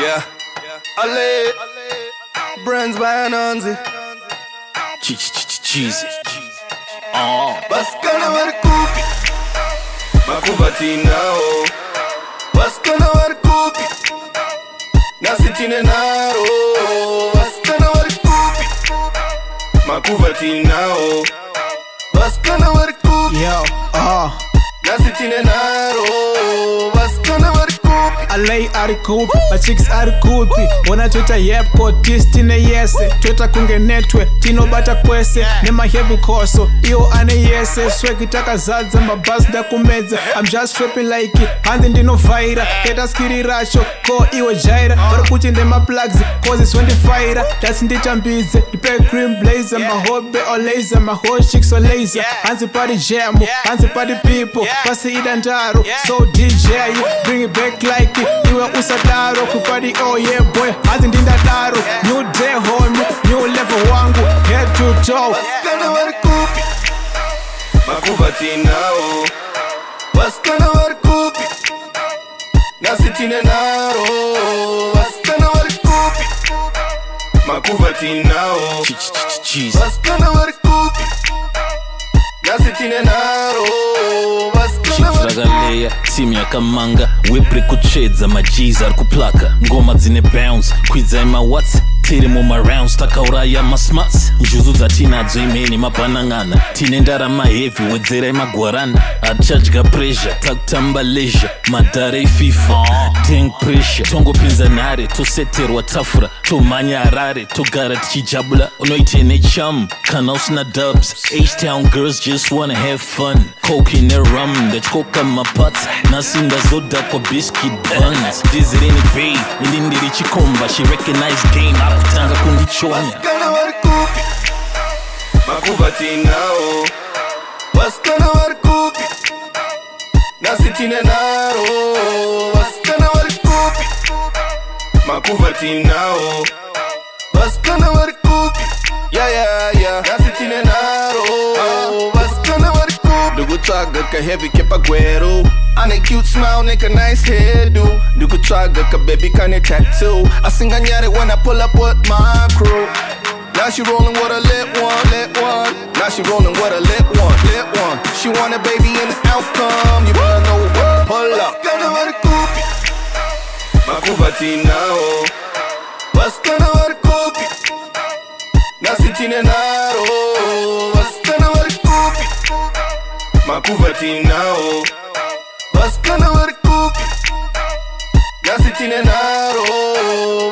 Yeah. Ale. Brands by Ananzi. Cheesy. Baskana warkupi. Makuvati nao. Baskana warkupi. Nasitine naro. Baskana warkupi. Makuvati nao. Baskana warkupi. Yo, Nasitine naro. Baskana warkupi. I lay ari kupi, my chicks ari kupi. Wana twita yep ko tistine yese. Twita kunge netwe, tino bata kwese. Nema heavy koso, iyo ane yese. Swag itaka zaza, mabas da kumeza. I'm just tripping like it, handi ndino faira. Keta skiri rasho, ko iwe jaira. Wara kuchi ndema plugs, cause it's 25. That's ndicha mbize, ipe cream blazer. My whole be or laser, my whole chicks or laser. Hansi party jamu, hansi party people. Pasi ida ndaro, so DJ bring it back like it. Iwe usadaro, kupadi oh yeah boy. Hansi ndinda daro, new day homie, new level wangu. Head to toe. Baskana warkupi. Makuvati nao. Baskana warkupi. Nasitine naro. Baskana warkupi. Makuvati nao. Cheesy. Baskana warkupi. Nasitine naro. Baskana warkupi. Ragaleya, simu ya kamanga Wipri kuchedza, majiza ari kuplaka Ngoma dzine bounce, kwidza watts tiri rounds, takauraya masmats Njuzu dzatinadzo imeni mabanangana Tine ndarama heavy, wedzera magwarana Achadya pressure, takutamba leisure Madare FIFA, tank pressure Tongopinza nare, toseterwa tafura Tomanya harare, togara tichijabula Unoitene chum, kana usina dubs H-Town girls just wanna have fun Coke in their rum, ndachikoka mapats Nasinda zoda kwa biscuit buns Dizireni bay, ilindiri chikomba She recognize game, akutanga kundichonya Baskana warkupi. Makuvati nao. Baskana warkupi. Nasitine naro. Baskana warkupi. Makuvati nao. Baskana warkupi. Yeah. Nasitine naro. Baskana warkupi. Dugu twaga ka heavy kepa guero. Ane cute smile, nigga nice hairdo. Dugu twaga ka baby kane tattoo. I sing anyare when I pull up with my crew. Now she rollin' with a lit one. Now she rollin' with a lit one. She want a baby in the outcome. You better know what. Pull up. Baskana warkupi. Makuvati nao. Baskana warkupi. Nasitine naro. Baskana warkupi. Makuvati nao. Baskana warkupi. Nasitine naro.